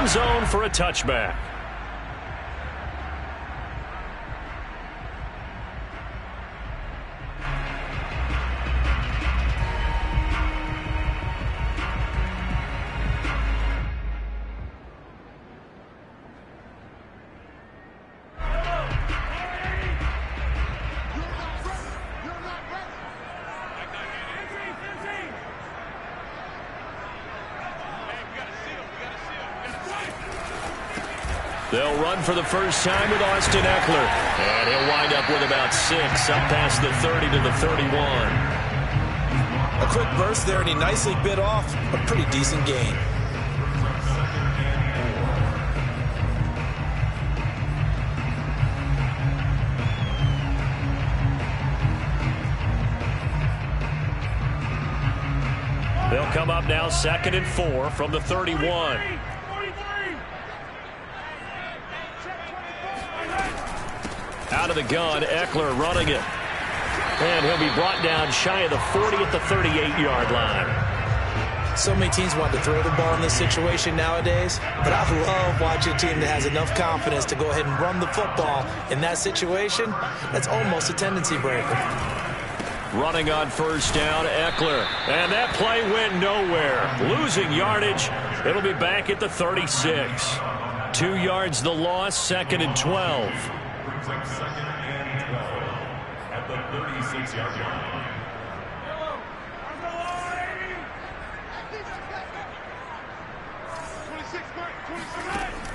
end zone for a touchback. They'll run for the first time with Austin Eckler. And he'll wind up with about 6, up past the 30 to the 31. A quick burst there, and he nicely bit off a pretty decent gain. They'll come up now 2nd and 4 from the 31. Out of the gun, Eckler running it. And he'll be brought down shy of the 40 at the 38-yard line. So many teams want to throw the ball in this situation nowadays, but I love watching a team that has enough confidence to go ahead and run the football in that situation. That's almost a tendency breaker. Running on first down, Eckler. And that play went nowhere. Losing yardage. It'll be back at the 36. 2 yards the loss, 2nd and 12. Second and 12 at the 36-yard line.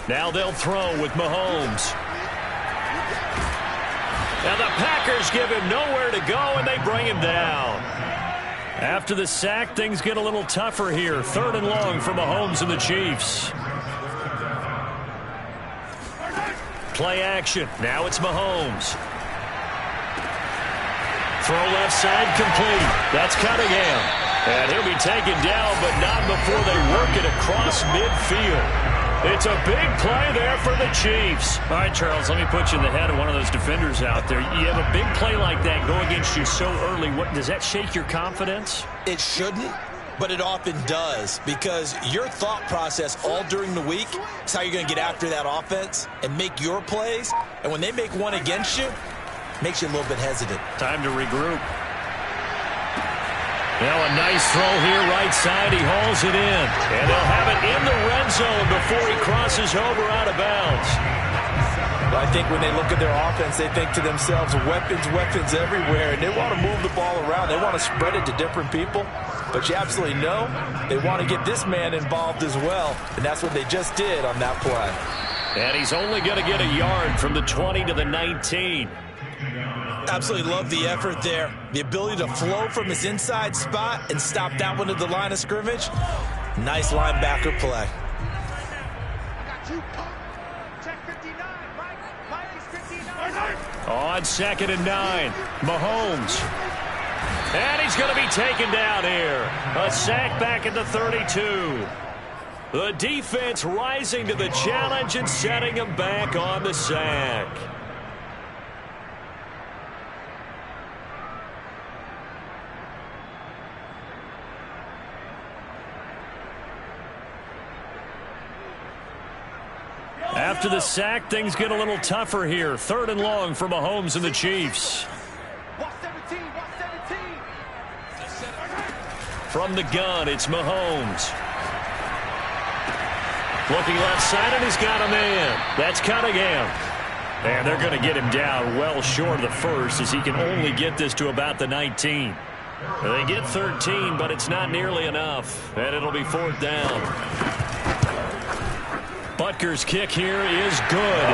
Now they'll throw with Mahomes. Now the Packers give him nowhere to go, and they bring him down. After the sack, things get a little tougher here. 3rd and long for Mahomes and the Chiefs. Play action. Now it's Mahomes. Throw left side complete. That's Cunningham. And he'll be taken down, but not before they work it across midfield. It's a big play there for the Chiefs. All right, Charles, let me put you in the head of one of those defenders out there. You have a big play like that go against you so early. What does that shake your confidence? It shouldn't, but it often does, because your thought process all during the week is how you're going to get after that offense and make your plays. And when they make one against you, it makes you a little bit hesitant. Time to regroup. Now a nice throw here right side. He hauls it in. And they'll have it in the red zone before he crosses over out of bounds. Well, I think when they look at their offense, they think to themselves, weapons, weapons everywhere. And they want to move the ball around. They want to spread it to different people. But you absolutely know they want to get this man involved as well. And that's what they just did on that play. And he's only going to get a yard from the 20 to the 19. Absolutely love the effort there. The ability to flow from his inside spot and stop that one at the line of scrimmage. Nice linebacker play. On 2nd and 9, Mahomes. And he's going to be taken down here. A sack back at the 32. The defense rising to the challenge and setting him back on the sack. After the sack, things get a little tougher here. 3rd and long for Mahomes and the Chiefs. From the gun, it's Mahomes. Looking left side, and he's got a man. That's Cunningham. And they're going to get him down well short of the first, as he can only get this to about the 19. They get 13, but it's not nearly enough. And it'll be 4th down. Butker's kick here is good.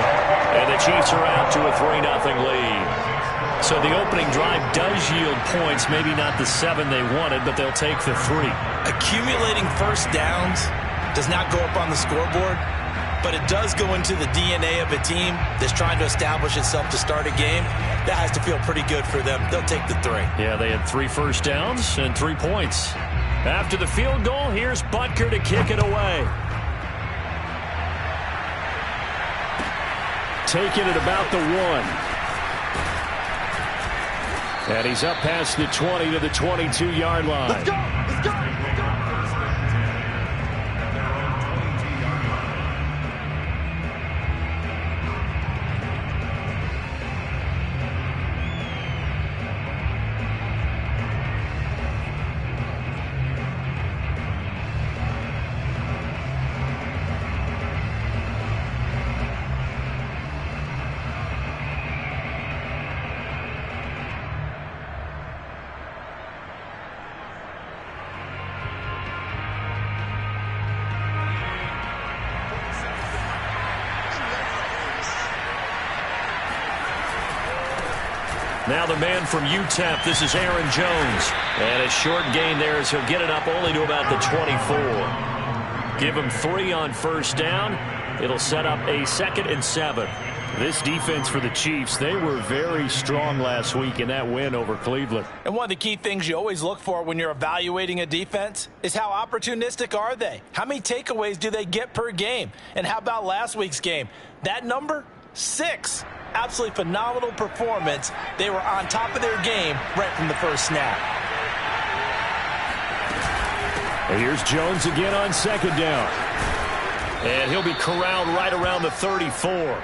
And the Chiefs are out to a 3-0 lead. So the opening drive does yield points. Maybe not the 7 they wanted, but they'll take the 3. Accumulating first downs does not go up on the scoreboard, but it does go into the DNA of a team that's trying to establish itself to start a game. That has to feel pretty good for them. They'll take the 3. Yeah, they had 3 first downs and 3 points. After the field goal, here's Butker to kick it away. Taking it about the 1. And he's up past the 20 to the 22-yard line. Let's go! Let's go! Now the man from UTEP, this is Aaron Jones. And a short gain there as he'll get it up only to about the 24. Give him 3 on first down. It'll set up a 2nd and 7. This defense for the Chiefs, they were very strong last week in that win over Cleveland. And one of the key things you always look for when you're evaluating a defense is how opportunistic are they? How many takeaways do they get per game? And how about last week's game? That number, 6. Absolutely phenomenal performance. They were on top of their game right from the first snap. And here's Jones again on 2nd down. And he'll be corralled right around the 34.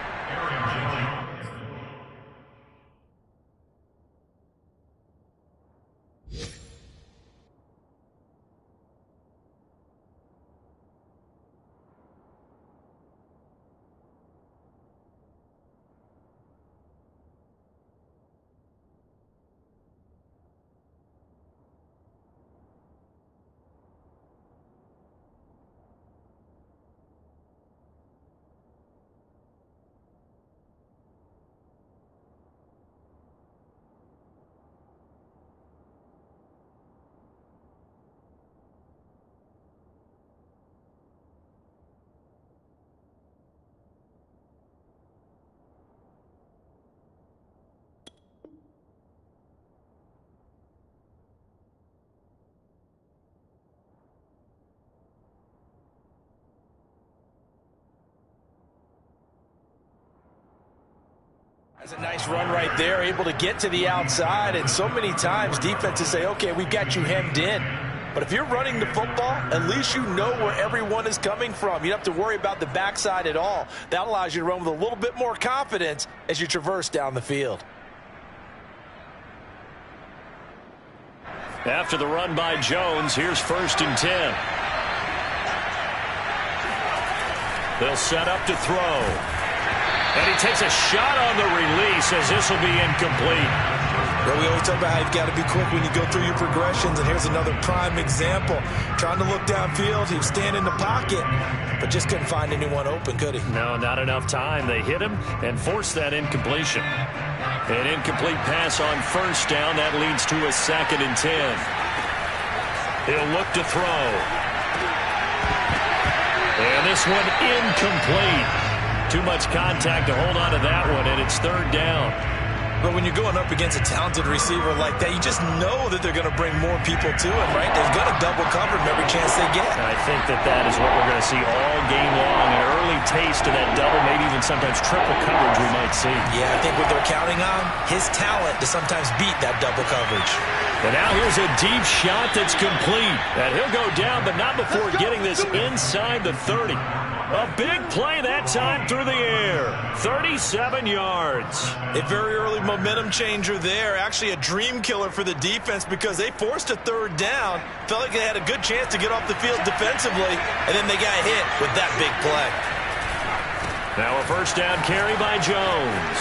That's a nice run right there, able to get to the outside, and so many times defenses say, okay, we've got you hemmed in. But if you're running the football, at least you know where everyone is coming from. You don't have to worry about the backside at all. That allows you to run with a little bit more confidence as you traverse down the field. After the run by Jones, here's 1st and 10. They'll set up to throw. And he takes a shot on the release as this will be incomplete. Well, we always talk about how you've got to be quick when you go through your progressions, and here's another prime example. Trying to look downfield, he was standing in the pocket, but just couldn't find anyone open, could he? No, not enough time. They hit him and forced that incompletion. An incomplete pass on 1st down. That leads to a 2nd and 10. He'll look to throw. And this one incomplete. Too much contact to hold on to that one, and it's 3rd down. But when you're going up against a talented receiver like that, you just know that they're going to bring more people to him, right? They're going to double cover him every chance they get. I think that is what we're going to see all game long. An early taste of that double, maybe even sometimes triple coverage we might see. Yeah, I think what they're counting on, his talent to sometimes beat that double coverage. And now here's a deep shot that's complete. And he'll go down, but not before getting this inside the 30. A big play that time through the air. 37 yards. A very early momentum changer there. Actually a dream killer for the defense because they forced a 3rd down. Felt like they had a good chance to get off the field defensively, and then they got hit with that big play. Now a 1st down carry by Jones.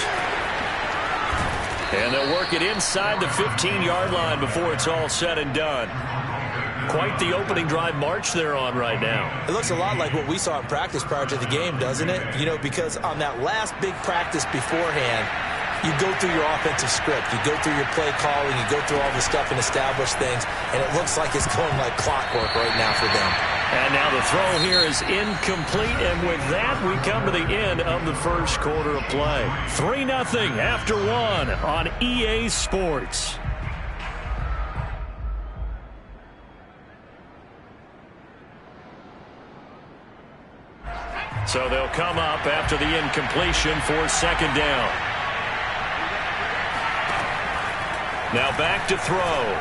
And they'll work it inside the 15-yard line before it's all said and done. Quite the opening drive march they're on right now. It looks a lot like what we saw in practice prior to the game, doesn't it? You know, because on that last big practice beforehand, you go through your offensive script, you go through your play calling, you go through all the stuff and establish things, and it looks like it's going like clockwork right now for them. And now the throw here is incomplete, and with that, we come to the end of the 1st quarter of play. 3-0 after 1 on EA Sports. So they'll come up after the incompletion for 2nd down. Now back to throw.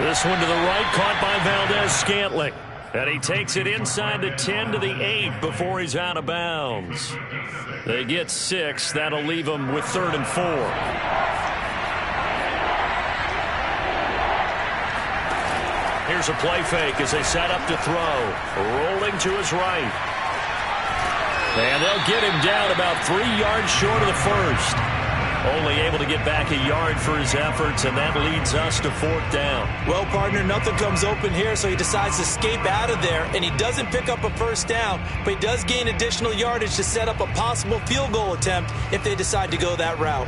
This one to the right, caught by Valdez-Scantling. And he takes it inside the 10 to the 8 before he's out of bounds. They get 6. That'll leave them with 3rd and 4. Here's a play fake as they set up to throw. Rolling to his right. And they'll get him down about 3 yards short of the 1st. Only able to get back a yard for his efforts, and that leads us to 4th down. Well, partner, nothing comes open here, so he decides to escape out of there, and he doesn't pick up a 1st down, but he does gain additional yardage to set up a possible field goal attempt if they decide to go that route.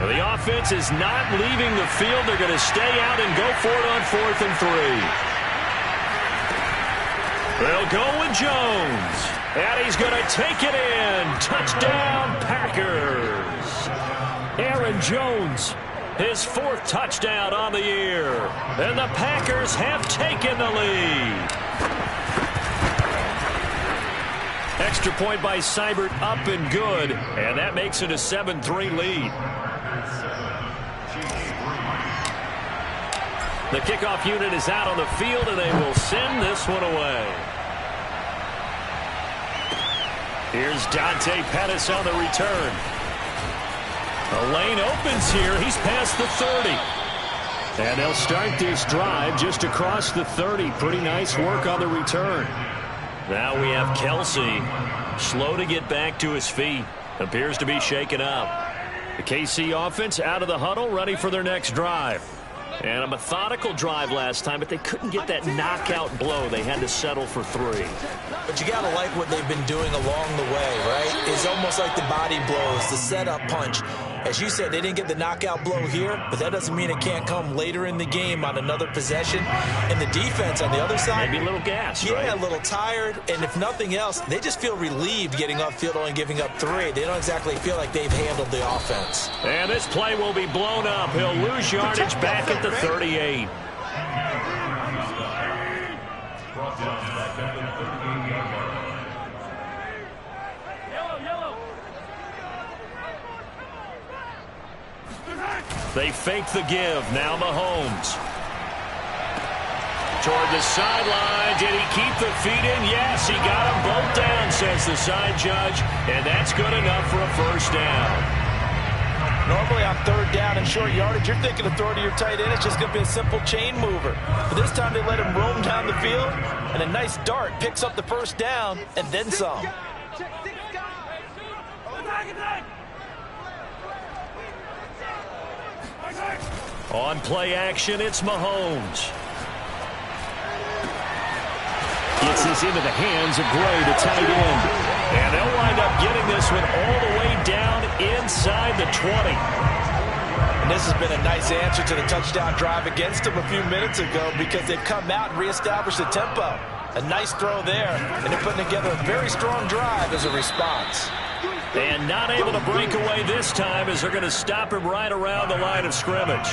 The offense is not leaving the field. They're going to stay out and go for it on 4th and 3. They'll go with Jones. And he's going to take it in. Touchdown, Packers. Aaron Jones, his 4th touchdown on the year. And the Packers have taken the lead. Extra point by Seibert, up and good. And that makes it a 7-3 lead. The kickoff unit is out on the field, and they will send this one away. Here's Dante Pettis on the return. The lane opens here. He's past the 30. And they'll start this drive just across the 30. Pretty nice work on the return. Now we have Kelsey, slow to get back to his feet. Appears to be shaken up. The KC offense out of the huddle, ready for their next drive. And a methodical drive last time, but they couldn't get that knockout blow. They had to settle for 3. But you got to like what they've been doing along the way, right? It's almost like the body blows, the setup punch. As you said, they didn't get the knockout blow here, but that doesn't mean it can't come later in the game on another possession. And the defense on the other side, maybe a little gassed, yeah, right? A little tired. And if nothing else, they just feel relieved getting upfield only giving up 3. They don't exactly feel like they've handled the offense. And this play will be blown up. He'll lose yardage back at the 38. They fake the give. Now Mahomes. Toward the sideline. Did he keep the feet in? Yes, he got them both down, says the side judge. And that's good enough for a first down. Normally on 3rd down and short yardage, you're thinking of throw to your tight end. It's just going to be a simple chain mover. But this time they let him roam down the field. And a nice dart picks up the first down and then some. On play action, it's Mahomes. Gets this into the hands of Gray, the tight end. And they'll wind up getting this one all the way down inside the 20. And this has been a nice answer to the touchdown drive against them a few minutes ago because they've come out and reestablished the tempo. A nice throw there, and they're putting together a very strong drive as a response. And not able to break away this time as they're going to stop him right around the line of scrimmage.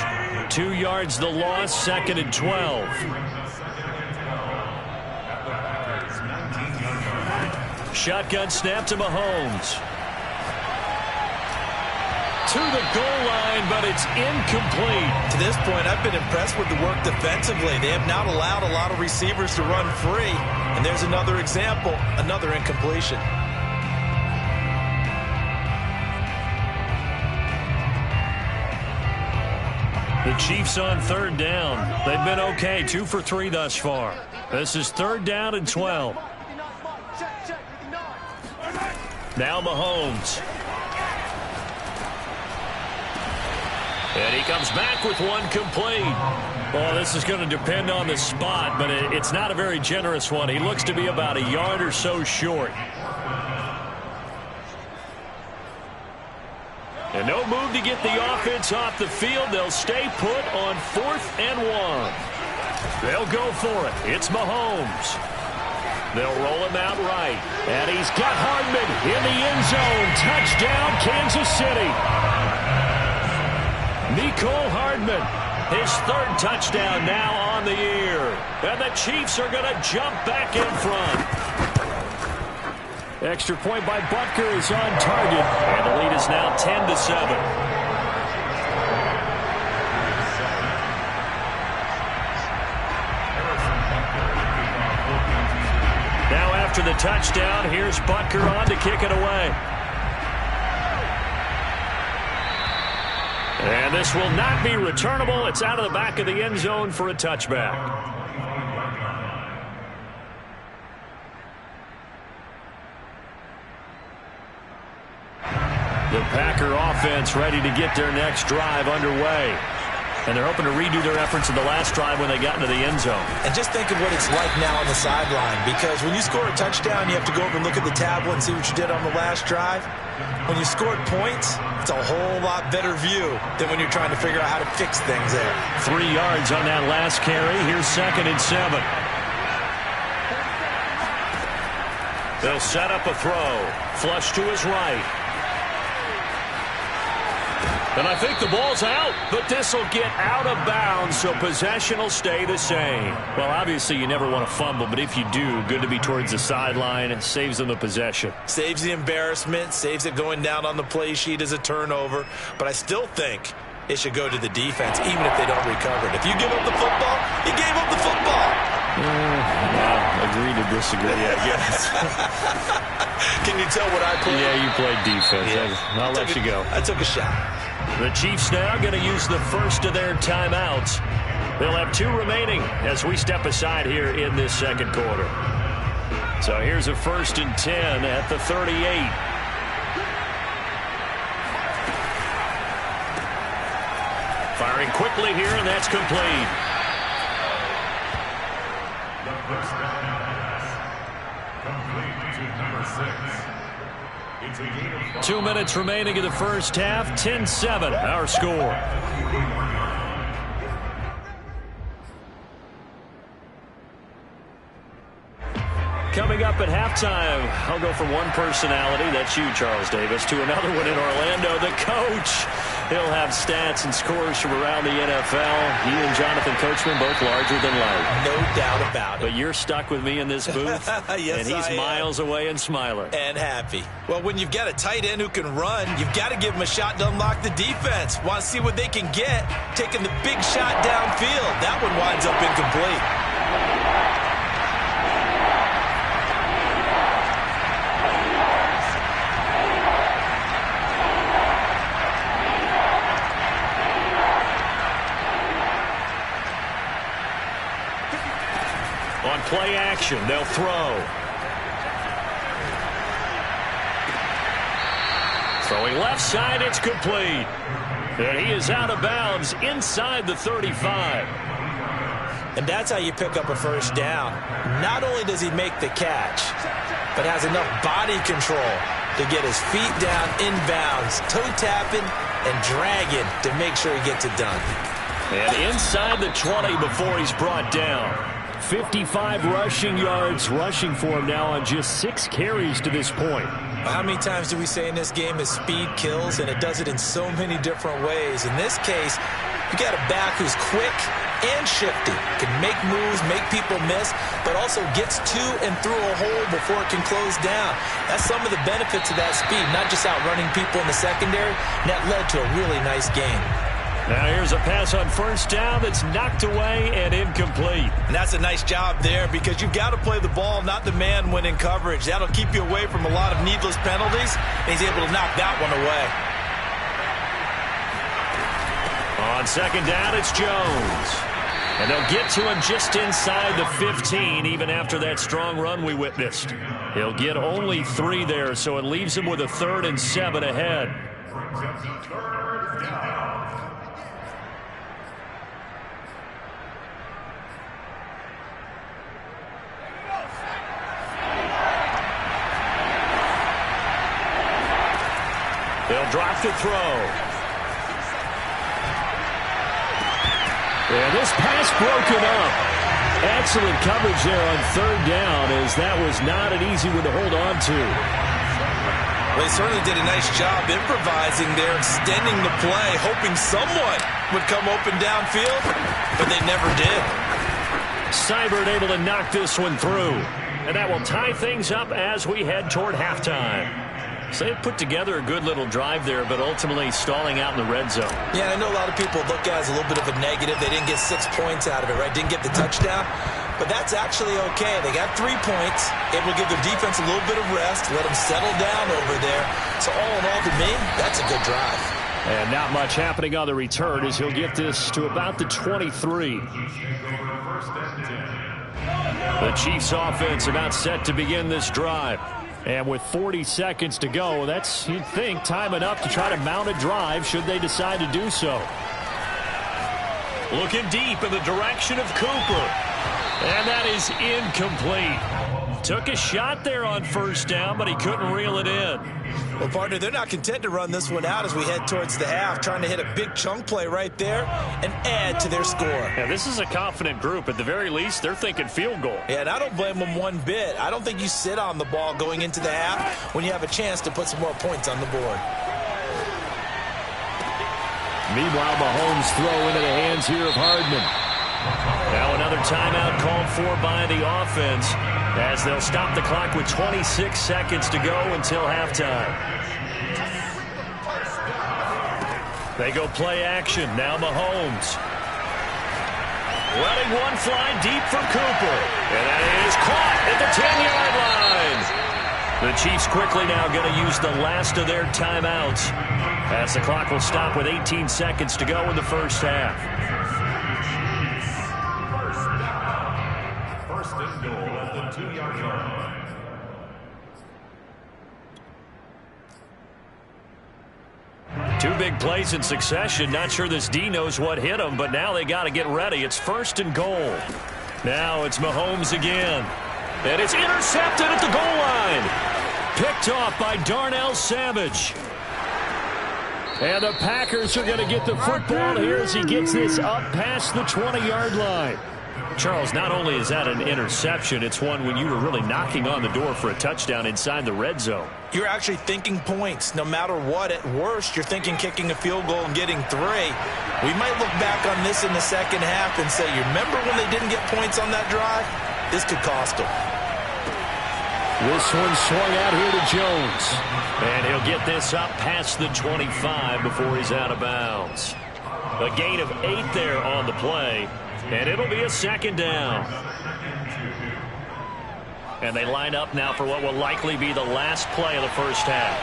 2 yards the loss, 2nd and 12. Shotgun snap to Mahomes. To the goal line, but it's incomplete. To this point, I've been impressed with the work defensively. They have not allowed a lot of receivers to run free. And there's another example, another incompletion. The Chiefs on 3rd down. They've been okay, 2 for 3 thus far. This is 3rd down and 12. Now Mahomes. And he comes back with one complete. Well, this is going to depend on the spot, but it's not a very generous one. He looks to be about a yard or so short. And no move to get the offense off the field. They'll stay put on 4th and 1. They'll go for it. It's Mahomes. They'll roll him out right. And he's got Hardman in the end zone. Touchdown, Kansas City. Mecole Hardman, his 3rd touchdown now on the year. And the Chiefs are going to jump back in front. Extra point by Butker is on target. And the lead is now 10-7. Now after the touchdown, here's Butker on to kick it away. And this will not be returnable. It's out of the back of the end zone for a touchback. The Packer offense ready to get their next drive underway. And they're hoping to redo their efforts in the last drive when they got into the end zone. And just think of what it's like now on the sideline, because when you score a touchdown, you have to go over and look at the tablet and see what you did on the last drive. When you scored points, it's a whole lot better view than when you're trying to figure out how to fix things there. 3 yards on that last carry. Here's 2nd and 7. They'll set up a throw. Flush to his right. And I think the ball's out, but this will get out of bounds, so possession will stay the same. Well, obviously you never want to fumble, but if you do, good to be towards the sideline. It saves them the possession. Saves the embarrassment, saves it going down on the play sheet as a turnover. But I still think it should go to the defense, even if they don't recover it. If you give up the football, you gave up the football. Well, agree to disagree, I guess. Can you tell what I played? Yeah, you played defense. Yeah. I'll let you go. I took a shot. The Chiefs now going to use the first of their timeouts. They'll have 2 remaining as we step aside here in this second quarter. So here's a 1st and 10 at the 38. Firing quickly here, and that's complete. The first down pass. Complete to number 6. It's a gain of 2 minutes remaining in the first half. 10-7, our score. Coming up at halftime, I'll go from one personality, that's you, Charles Davis, to another one in Orlando, the coach. He'll have stats and scores from around the NFL. He and Jonathan Coachman both larger than life. No doubt about it. But you're stuck with me in this booth, yes, and he's miles away and smiling. And happy. Well, when you've got a tight end who can run, you've got to give him a shot to unlock the defense. Want to see what they can get, taking the big shot downfield. That one winds up incomplete. On play action, they'll throw. Throwing left side, it's complete. And he is out of bounds inside the 35. And that's how you pick up a first down. Not only does he make the catch, but has enough body control to get his feet down inbounds, toe tapping and dragging to make sure he gets it done. And inside the 20 before he's brought down. 55 rushing yards rushing for him now on just 6 carries to this point. How many times do we say in this game that speed kills, and it does it in so many different ways? In this case, you got a back who's quick and shifty, can make moves, make people miss, but also gets to and through a hole before it can close down. That's some of the benefits of that speed, not just outrunning people in the secondary, and that led to a really nice game. Now here's a pass on first down that's knocked away and incomplete. And that's a nice job there, because you've got to play the ball, not the man when in coverage. That'll keep you away from a lot of needless penalties, and he's able to knock that one away. On second down, it's Jones. And they'll get to him just inside the 15, even after that strong run we witnessed. He'll get only 3 there, so it leaves him with a 3rd and 7 ahead. They'll drop to throw. And this pass broken up. Excellent coverage there on 3rd down, as that was not an easy one to hold on to. Well, they certainly did a nice job improvising there, extending the play, hoping someone would come open downfield, but they never did. Seibert able to knock this one through. And that will tie things up as we head toward halftime. So they put together a good little drive there, but ultimately stalling out in the red zone. Yeah, I know a lot of people look at it as a little bit of a negative. They didn't get 6 points out of it, right? Didn't get the touchdown. But that's actually okay. They got 3 points. It will give their defense a little bit of rest, let them settle down over there. So all in all, to me, that's a good drive. And not much happening on the return, as he'll get this to about the 23. The Chiefs offense about set to begin this drive. And with 40 seconds to go, that's, you'd think, time enough to try to mount a drive should they decide to do so. Looking deep in the direction of Cooper. And that is incomplete. Took a shot there on first down, but he couldn't reel it in. Well, partner, they're not content to run this one out as we head towards the half, trying to hit a big chunk play right there and add to their score. Yeah, this is a confident group. At the very least, they're thinking field goal. Yeah, and I don't blame them one bit. I don't think you sit on the ball going into the half when you have a chance to put some more points on the board. Meanwhile, Mahomes throw into the hands here of Hardman. Now another timeout called for by the offense as they'll stop the clock with 26 seconds to go until halftime. They go play action. Now Mahomes. Letting one fly deep for Cooper. And that is caught at the 10-yard line. The Chiefs quickly now going to use the last of their timeouts as the clock will stop with 18 seconds to go in the first half. First and goal at the 2-yard line. Two big plays in succession. Not sure this D knows what hit him, but now they got to get ready. It's first and goal. Now it's Mahomes again. And it's intercepted at the goal line. Picked off by Darnell Savage. And the Packers are going to get the football here as he gets this up past the 20-yard line. Charles, not only is that an interception, it's one when you were really knocking on the door for a touchdown inside the red zone. You're actually thinking points. No matter what, at worst, you're thinking kicking a field goal and getting 3. We might look back on this in the second half and say, you remember when they didn't get points on that drive? This could cost them. This one swung out here to Jones. And he'll get this up past the 25 before he's out of bounds. A gain of 8 there on the play. And it'll be a second down. And they line up now for what will likely be the last play of the first half.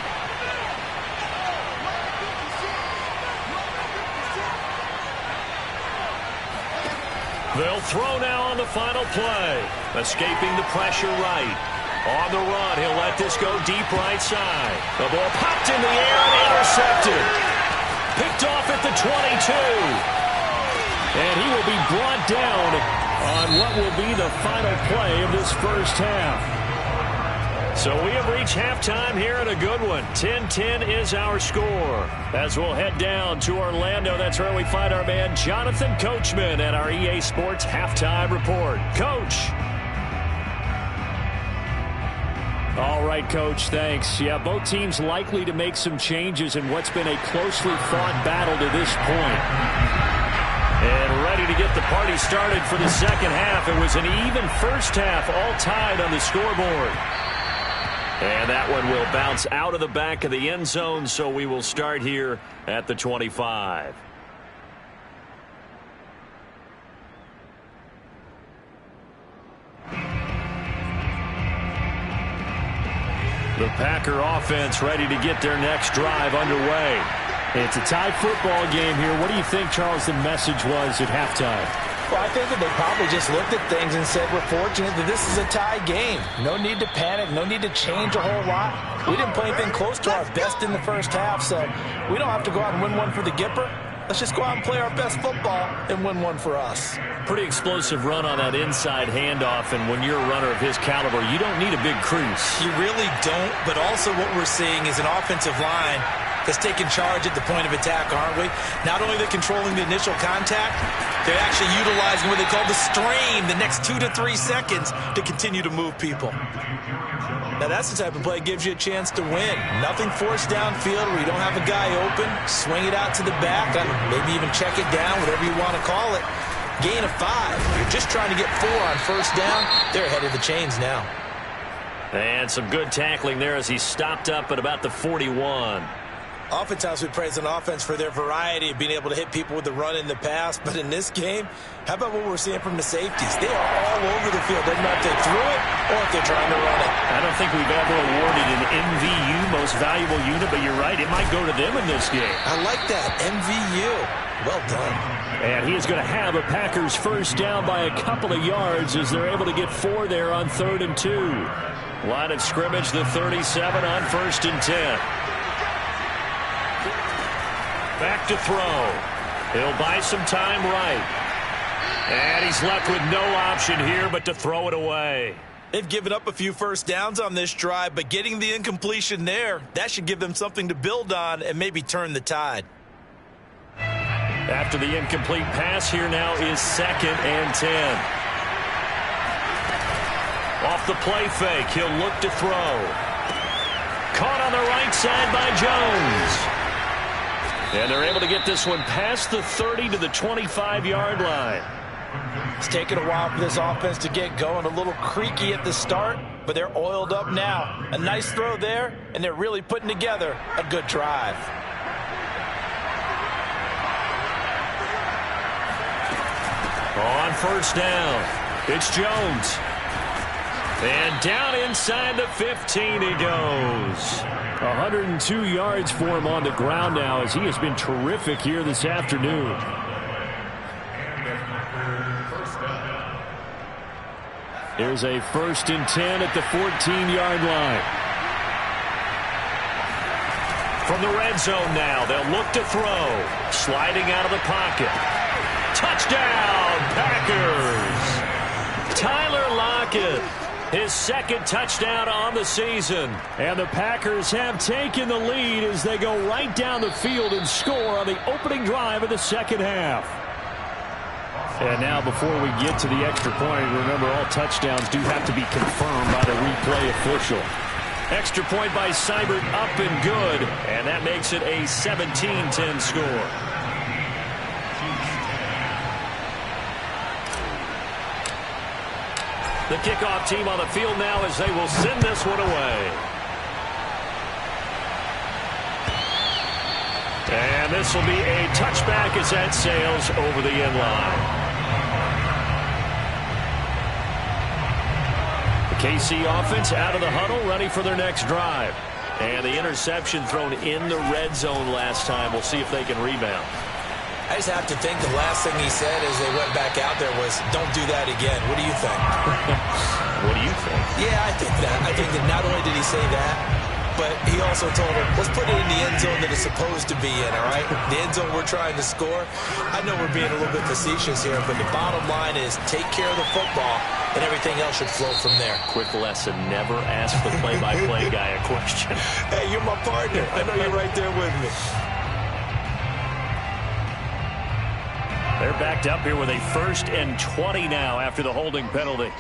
They'll throw now on the final play. Escaping the pressure right. On the run, he'll let this go deep right side. The ball popped in the air and intercepted. Picked off at the 22. And he will be brought down on what will be the final play of this first half. So we have reached halftime here in a good one. 10-10 is our score. As we'll head down to Orlando, that's where we find our man Jonathan Coachman at our EA Sports Halftime Report. Coach. All right, Coach, thanks. Yeah, both teams likely to make some changes in what's been a closely fought battle to this point. And ready to get the party started for the second half. It was an even first half, all tied on the scoreboard. And that one will bounce out of the back of the end zone, so we will start here at the 25. The Packer offense ready to get their next drive underway. It's a tie football game here. What do you think, Charles, the message was at halftime? Well, I think that they probably just looked at things and said, we're fortunate that this is a tie game. No need to panic. No need to change a whole lot. We didn't play anything close to our best in the first half, so we don't have to go out and win one for the Gipper. Let's just go out and play our best football and win one for us. Pretty explosive run on that inside handoff, and when you're a runner of his caliber, you don't need a big crease. You really don't, but also what we're seeing is an offensive line that's taking charge at the point of attack, aren't we? Not only are they controlling the initial contact, they're actually utilizing what they call the strain, the next 2 to 3 seconds to continue to move people. Now, that's the type of play that gives you a chance to win. Nothing forced downfield where you don't have a guy open. Swing it out to the back, maybe even check it down, whatever you want to call it. Gain of 5. You're just trying to get 4 on first down. They're ahead of the chains now. And some good tackling there as he stopped up at about the 41. Oftentimes we praise an offense for their variety of being able to hit people with the run in the pass, but in this game, how about what we're seeing from the safeties? They are all over the field. Doesn't matter if they threw it or if they're trying to run it. I don't think we've ever awarded an MVU, most valuable unit, but you're right, it might go to them in this game. I like that, MVU. Well done. And he is going to have a Packers first down by a couple of yards as they're able to get 4 there on 3rd and 2. Line of scrimmage, the 37 on 1st and 10. Back to throw. He'll buy some time right. And he's left with no option here but to throw it away. They've given up a few first downs on this drive, but getting the incompletion there, that should give them something to build on and maybe turn the tide. After the incomplete pass, here now is 2nd and 10. Off the play fake, he'll look to throw. Caught on the right side by Jones. And they're able to get this one past the 30 to the 25-yard line. It's taken a while for this offense to get going. A little creaky at the start, but they're oiled up now. A nice throw there, and they're really putting together a good drive. On first down, it's Jones. And down inside the 15 he goes. 102 yards for him on the ground now as he has been terrific here this afternoon. Here's a 1st and 10 at the 14-yard line. From the red zone now, they'll look to throw. Sliding out of the pocket. Touchdown, Packers! Tyler Lockett, his 2nd touchdown on the season. And the Packers have taken the lead as they go right down the field and score on the opening drive of the second half. And now before we get to the extra point, remember all touchdowns do have to be confirmed by the replay official. Extra point by Seibert up and good, and that makes it a 17-10 score. The kickoff team on the field now as they will send this one away. And this will be a touchback as that sails over the end line. The KC offense out of the huddle, ready for their next drive. And the interception thrown in the red zone last time. We'll see if they can rebound. I just have to think the last thing he said as they went back out there was, don't do that again. What do you think? What do you think? Yeah, I think that. I think that not only did he say that, but he also told him, let's put it in the end zone that it's supposed to be in, all right? The end zone we're trying to score. I know we're being a little bit facetious here, but the bottom line is take care of the football, and everything else should flow from there. Quick lesson, never ask the play-by-play guy a question. Hey, you're my partner. I know you're right there with me. They're backed up here with a 1st and 20 now after the holding penalty.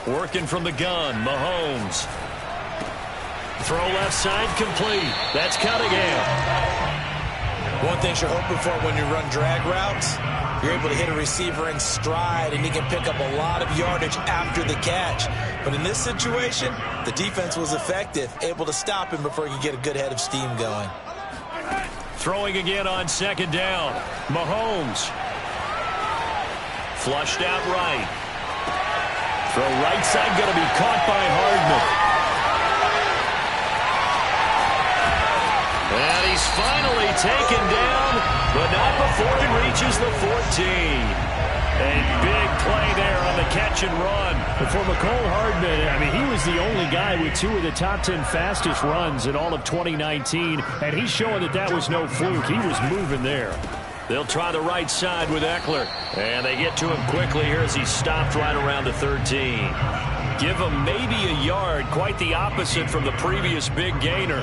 Working from the gun, Mahomes. Throw left side complete. That's Cunningham. One thing you're hoping for when you run drag routes, you're able to hit a receiver in stride, and he can pick up a lot of yardage after the catch. But in this situation, the defense was effective, able to stop him before he could get a good head of steam going. Throwing again on 2nd down. Mahomes. Flushed out right. Throw right side going to be caught by Hardman. And he's finally taken down, but not before he reaches the 14. A big play there on the catch and run. But for McCole Hardman, I mean, he was the only guy with 2 of the top 10 fastest runs in all of 2019, and he's showing that that was no fluke. He was moving there. They'll try the right side with Eckler. And they get to him quickly here as he stopped right around the 13. Give him maybe a yard, quite the opposite from the previous big gainer.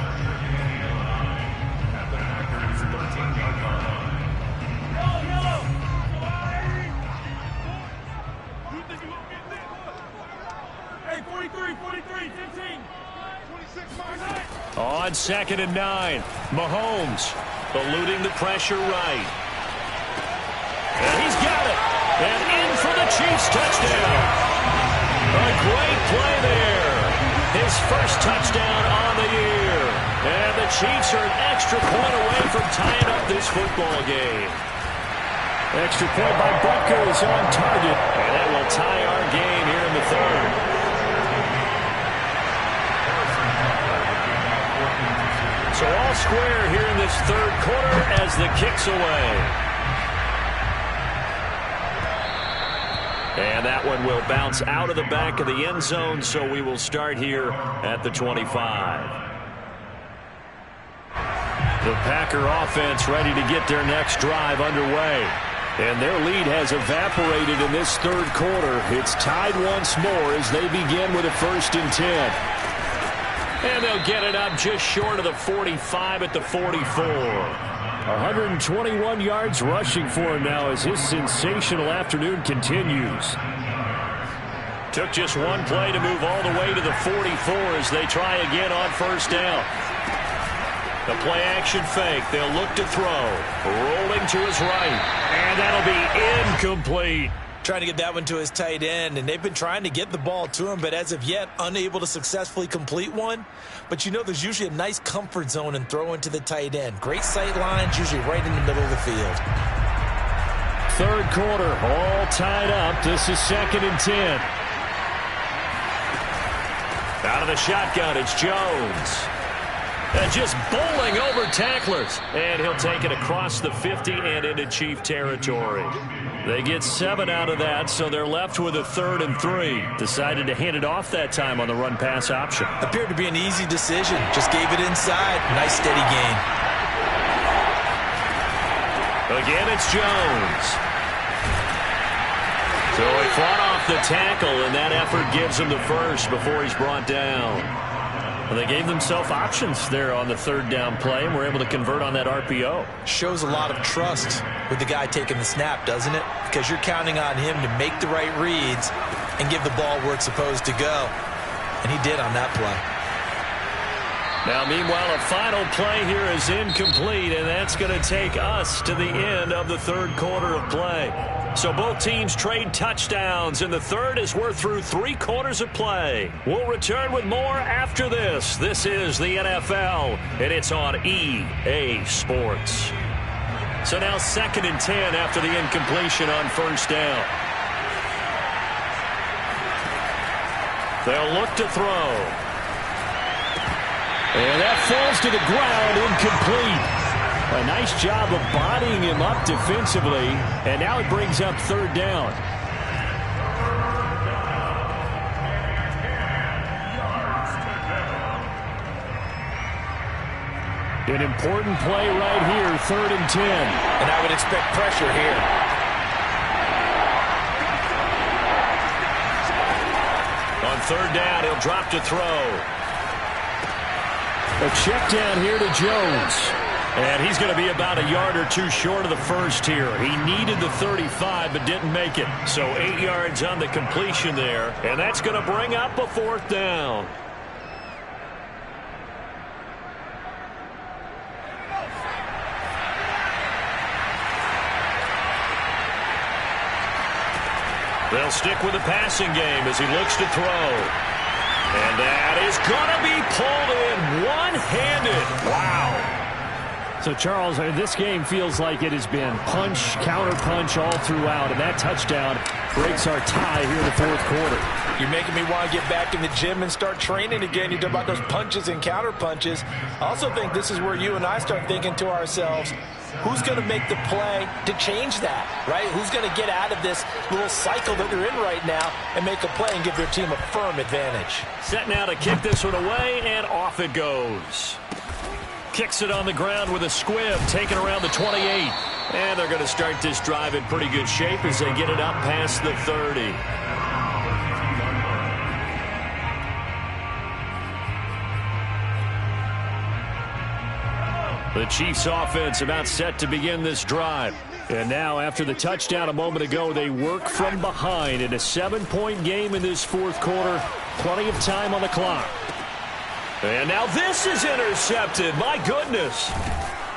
On 2nd and 9, Mahomes eluding the pressure right. And he's got it. And in for the Chiefs touchdown. A great play there. His first touchdown on the year. And the Chiefs are an extra point away from tying up this football game. Extra point by Butker is on target. And that will tie our game here in the 3rd. So all square here in this 3rd quarter as the kick's away. And that one will bounce out of the back of the end zone, so we will start here at the 25. The Packer offense ready to get their next drive underway. And their lead has evaporated in this third quarter. It's tied once more as they begin with a 1st and 10. And they'll get it up just short of the 45 at the 44. 121 yards rushing for him now as his sensational afternoon continues. Took just one play to move all the way to the 44 as they try again on 1st down. The play-action fake. They'll look to throw. Rolling to his right. And that'll be incomplete. Trying to get that one to his tight end, and they've been trying to get the ball to him, but as of yet, unable to successfully complete one. But you know there's usually a nice comfort zone in throwing to the tight end. Great sight lines, usually right in the middle of the field. Third quarter, all tied up. This is 2nd and 10. Out of the shotgun, it's Jones. Just bowling over tacklers. And he'll take it across the 50 and into Chief territory. They get 7 out of that, so they're left with a 3rd and 3. Decided to hand it off that time on the run-pass option. Appeared to be an easy decision. Just gave it inside. Nice steady gain. Again, it's Jones. So he fought off the tackle, and that effort gives him the first before he's brought down. Well, they gave themselves options there on the 3rd down play, and were able to convert on that RPO. Shows a lot of trust with the guy taking the snap, doesn't it? Because you're counting on him to make the right reads and give the ball where it's supposed to go. And he did on that play. Now, meanwhile, a final play here is incomplete, and that's going to take us to the end of the 3rd quarter of play. So both teams trade touchdowns in the 3rd as we're through 3 quarters of play. We'll return with more after this. This is the NFL, and it's on EA Sports. So now 2nd and 10 after the incompletion on 1st down. They'll look to throw. And that falls to the ground, incomplete. A nice job of bodying him up defensively, and now it brings up 3rd down. An important play right here, 3rd and 10. And I would expect pressure here. On 3rd down, he'll drop to throw. A check down here to Jones. And he's going to be about a yard or 2 short of the first here. He needed the 35 but didn't make it. So 8 yards on the completion there. And that's going to bring up a 4th down. They'll stick with the passing game as he looks to throw. And that is going to be pulled in one-handed. Wow. So, Charles, this game feels like it has been punch, counter-punch all throughout, and that touchdown breaks our tie here in the 4th quarter. You're making me want to get back in the gym and start training again. You talk about those punches and counter-punches. I also think this is where you and I start thinking to ourselves, who's going to make the play to change that, right? Who's going to get out of this little cycle that they're in right now and make a play and give their team a firm advantage? Set now to kick this one away, and off it goes. Kicks it on the ground with a squib, taken around the 28. And they're going to start this drive in pretty good shape as they get it up past the 30. The Chiefs offense about set to begin this drive. And now after the touchdown a moment ago, they work from behind in a 7-point game in this 4th quarter. Plenty of time on the clock. And now this is intercepted. My goodness.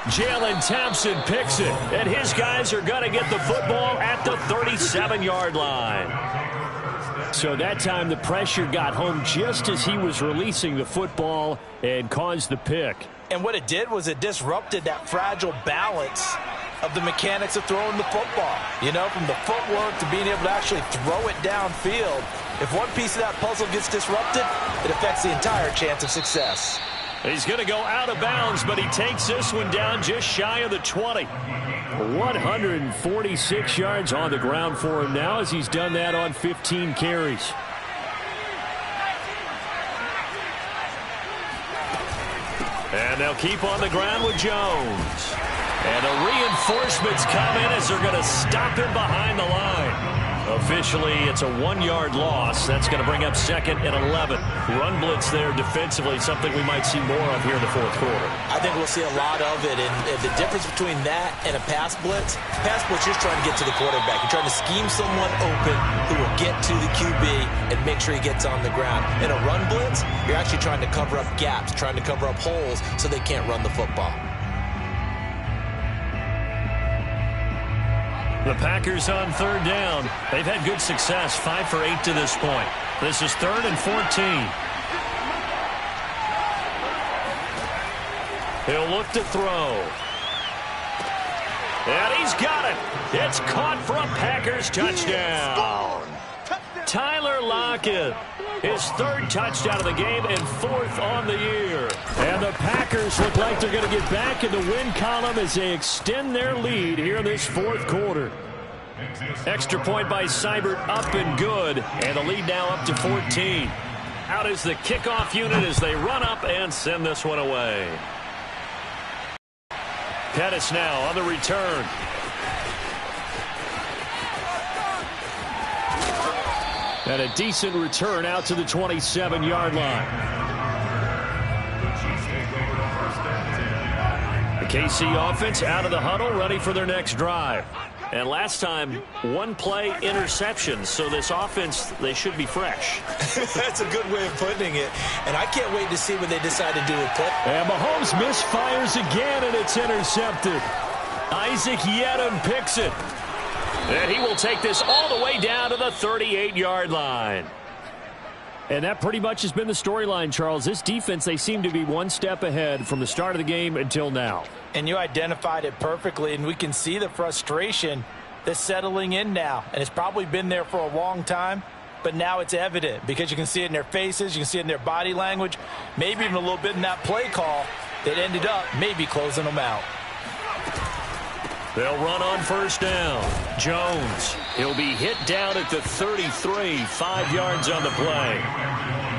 Jalen Thompson picks it. And his guys are going to get the football at the 37-yard line. So that time the pressure got home just as he was releasing the football and caused the pick. And what it did was it disrupted that fragile balance of the mechanics of throwing the football. You know, from the footwork to being able to actually throw it downfield. If one piece of that puzzle gets disrupted, it affects the entire chance of success. He's going to go out of bounds, but he takes this one down just shy of the 20. 146 yards on the ground for him now as he's done that on 15 carries. And they'll keep on the ground with Jones. And the reinforcements come in as they're going to stop him behind the line. Officially, it's a 1-yard loss. That's going to bring up 2nd and 11. Run blitz there defensively, something we might see more of here in the fourth quarter. I think we'll see a lot of it. And the difference between that and a pass blitz, you're just trying to get to the quarterback. You're trying to scheme someone open who will get to the QB and make sure he gets on the ground. In a run blitz, you're actually trying to cover up gaps, trying to cover up holes so they can't run the football. The Packers on 3rd down. They've had good success, 5 for 8 to this point. This is 3rd and 14. He'll look to throw. And he's got it. It's caught for a Packers touchdown. Tyler Lockett, his 3rd touchdown of the game and 4th on the year. And the Packers look like they're going to get back in the win column as they extend their lead here in this 4th quarter. Extra point by Seibert, up and good. And the lead now up to 14. Out is the kickoff unit as they run up and send this one away. Pettis now on the return. And a decent return out to the 27-yard line. The KC offense out of the huddle, ready for their next drive. And last time, 1 play interception. So this offense, they should be fresh. That's a good way of putting it. And I can't wait to see what they decide to do with it. And Mahomes misfires again, and it's intercepted. Isaac Yedem picks it. And he will take this all the way down to the 38-yard line. And that pretty much has been the storyline, Charles. This defense, they seem to be one step ahead from the start of the game until now. And you identified it perfectly, and we can see the frustration that's settling in now. And it's probably been there for a long time, but now it's evident because you can see it in their faces, you can see it in their body language, maybe even a little bit in that play call that ended up maybe closing them out. They'll run on 1st down. Jones, he'll be hit down at the 33, 5 yards on the play.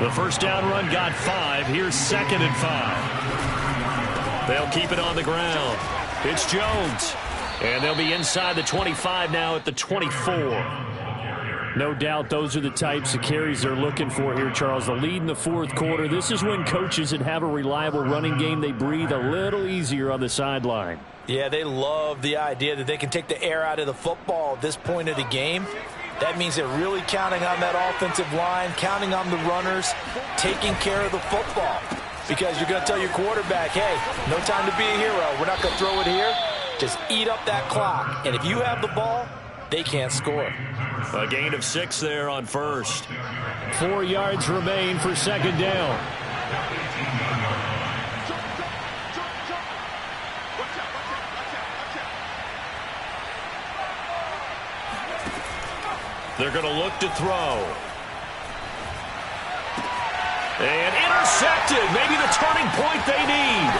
The 1st down run got 5. Here's 2nd and 5. They'll keep it on the ground. It's Jones. And they'll be inside the 25 now at the 24. No doubt those are the types of carries they're looking for here, Charles. The lead in the 4th quarter. This is when coaches that have a reliable running game, they breathe a little easier on the sideline. Yeah, they love the idea that they can take the air out of the football at this point of the game. That means they're really counting on that offensive line, counting on the runners, taking care of the football. Because you're going to tell your quarterback, hey, no time to be a hero. We're not going to throw it here. Just eat up that clock. And if you have the ball, they can't score. A gain of 6 there on 1st. 4 yards remain for 2nd down. They're going to look to throw. And intercepted. Maybe the turning point they need.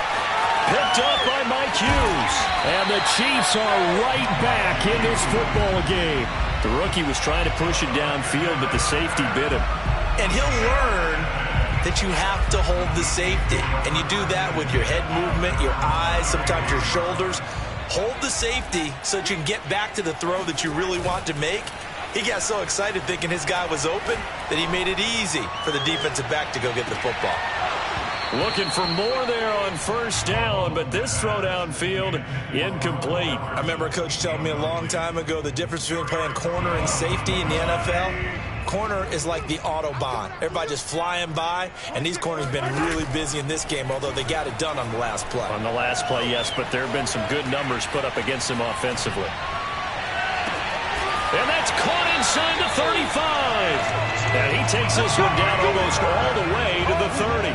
Picked up by Mike Hughes. And the Chiefs are right back in this football game. The rookie was trying to push it downfield, but the safety bit him. And he'll learn that you have to hold the safety. And you do that with your head movement, your eyes, sometimes your shoulders. Hold the safety so that you can get back to the throw that you really want to make. He got so excited thinking his guy was open that he made it easy for the defensive back to go get the football. Looking for more there on 1st down, but this throw downfield, incomplete. I remember a coach telling me a long time ago the difference between playing corner and safety in the NFL. Corner is like the Autobahn. Everybody just flying by, and these corners have been really busy in this game, although they got it done on the last play. On the last play, yes, but there have been some good numbers put up against them offensively. And that's caught inside the 35. And he takes this one down almost all the way to the 30.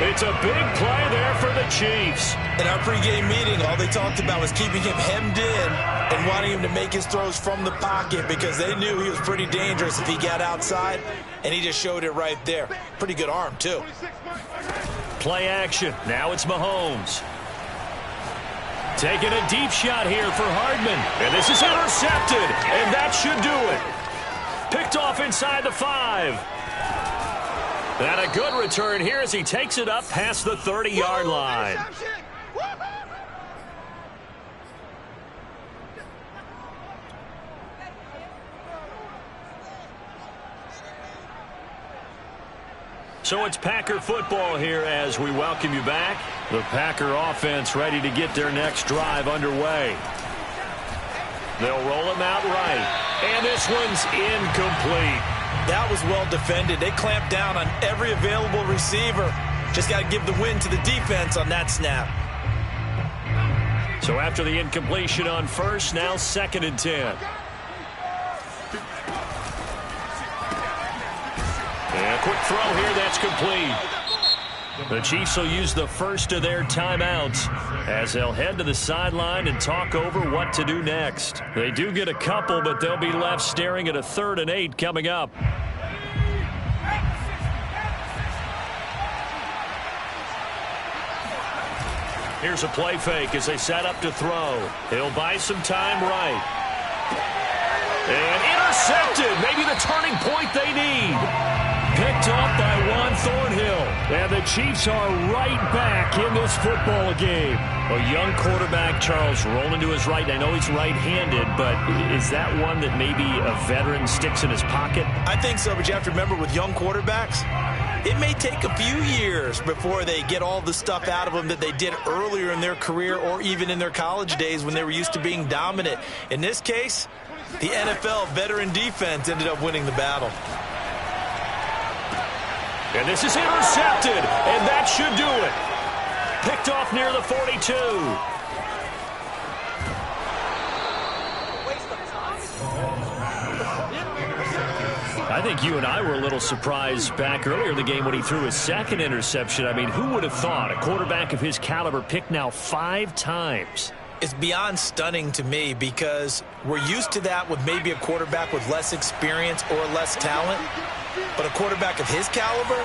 It's a big play there for the Chiefs. In our pregame meeting, all they talked about was keeping him hemmed in and wanting him to make his throws from the pocket because they knew he was pretty dangerous if he got outside, and he just showed it right there. Pretty good arm, too. play action. Now it's Mahomes. Taking a deep shot here for Hardman. And this is intercepted. And that should do it. Picked off inside the 5. And a good return here as he takes it up past the 30-yard line. So it's Packer football here as we welcome you back. The Packer offense ready to get their next drive underway. They'll roll him out right. And this one's incomplete. That was well defended. They clamped down on every available receiver. Just got to give the win to the defense on that snap. So after the incompletion on first, now 2nd and 10. And a quick throw here, that's complete. The Chiefs will use the first of their timeouts as they'll head to the sideline and talk over what to do next. They do get a couple, but they'll be left staring at a 3rd and 8 coming up. Here's a play fake as they set up to throw. He'll buy some time right. And intercepted. Maybe the turning point they need. Picked up by Juan Thornhill. And the Chiefs are right back in this football game. A young quarterback, Charles, rolling to his right. I know he's right-handed, but is that one that maybe a veteran sticks in his pocket? I think so, but you have to remember with young quarterbacks, it may take a few years before they get all the stuff out of them that they did earlier in their career or even in their college days when they were used to being dominant. In this case, the NFL veteran defense ended up winning the battle. And this is intercepted, and that should do it. Picked off near the 42. I think you and I were a little surprised back earlier in the game when he threw his 2nd interception. I mean, who would have thought a quarterback of his caliber picked now 5 times? It's beyond stunning to me because we're used to that with maybe a quarterback with less experience or less talent. But a quarterback of his caliber,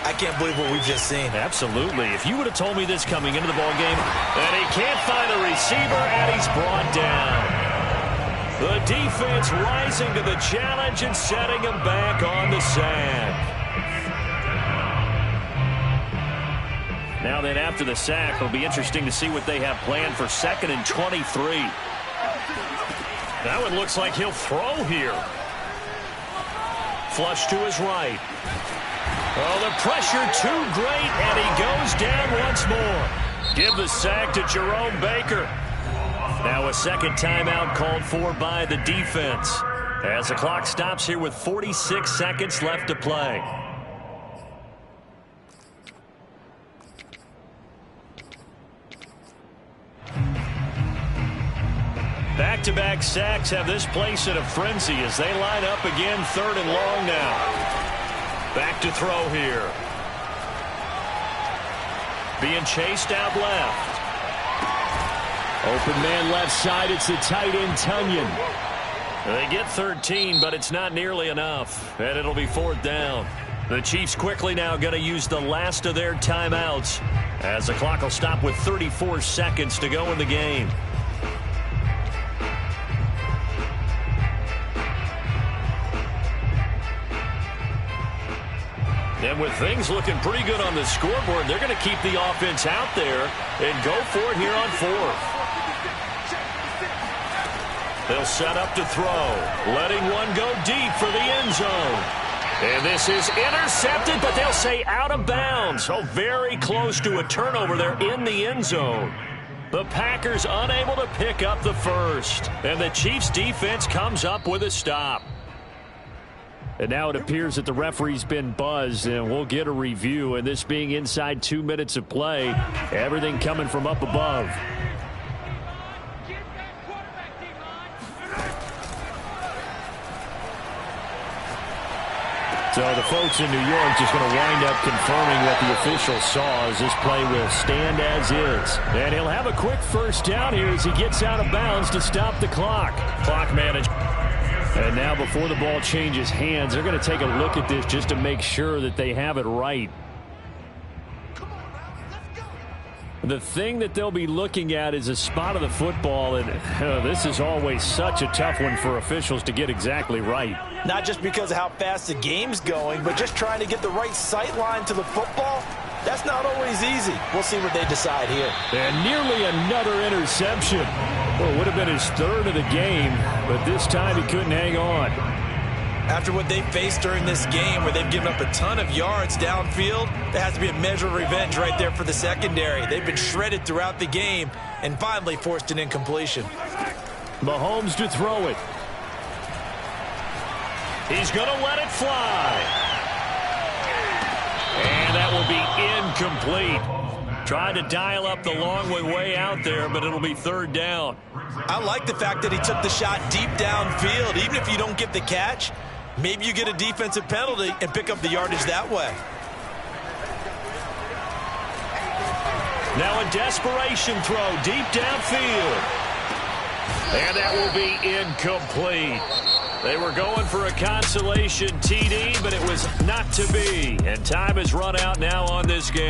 I can't believe what we've just seen. Absolutely. If you would have told me this coming into the ballgame, and he can't find a receiver, and he's brought down. The defense rising to the challenge and setting him back on the sack. Now then, after the sack, it'll be interesting to see what they have planned for 2nd and 23. That one looks like he'll throw here. Flush to his right. Oh, the pressure too great, and he goes down once more. Give the sack to Jerome Baker. Now a 2nd timeout called for by the defense as the clock stops here with 46 seconds left to play. Back-to-back sacks have this place in a frenzy as they line up again 3rd and long now. Back to throw here. Being chased out left. Open man left side. It's the tight end, Tunyon. They get 13, but it's not nearly enough, and it'll be 4th down. The Chiefs quickly now going to use the last of their timeouts as the clock will stop with 34 seconds to go in the game. And with things looking pretty good on the scoreboard, they're going to keep the offense out there and go for it here on 4th. They'll set up to throw, letting one go deep for the end zone. And this is intercepted, but they'll say out of bounds. So very close to a turnover there in the end zone. The Packers unable to pick up the first. And the Chiefs defense comes up with a stop. And now it appears that the referee's been buzzed, and we'll get a review. And this being inside 2 minutes of play, everything coming from up above. So the folks in New York just going to wind up confirming what the official saw as this play will stand as is. And he'll have a quick first down here as he gets out of bounds to stop the clock. Clock management. And now before the ball changes hands, they're going to take a look at this just to make sure that they have it right. The thing that they'll be looking at is a spot of the football, and this is always such a tough one for officials to get exactly right. Not just because of how fast the game's going, but just trying to get the right sight line to the football. That's not always easy. We'll see what they decide here. And nearly another interception. Well, it would have been his third of the game, but this time he couldn't hang on. After what they faced during this game where they've given up a ton of yards downfield, there has to be a measure of revenge right there for the secondary. They've been shredded throughout the game and finally forced an incompletion. Mahomes to throw it. He's going to let it fly. And that will be incomplete. Tried to dial up the long way out there, but it'll be third down. I like the fact that he took the shot deep downfield. Even if you don't get the catch, maybe you get a defensive penalty and pick up the yardage that way. Now a desperation throw deep downfield. And that will be incomplete. They were going for a consolation TD, but it was not to be. And time has run out now on this game.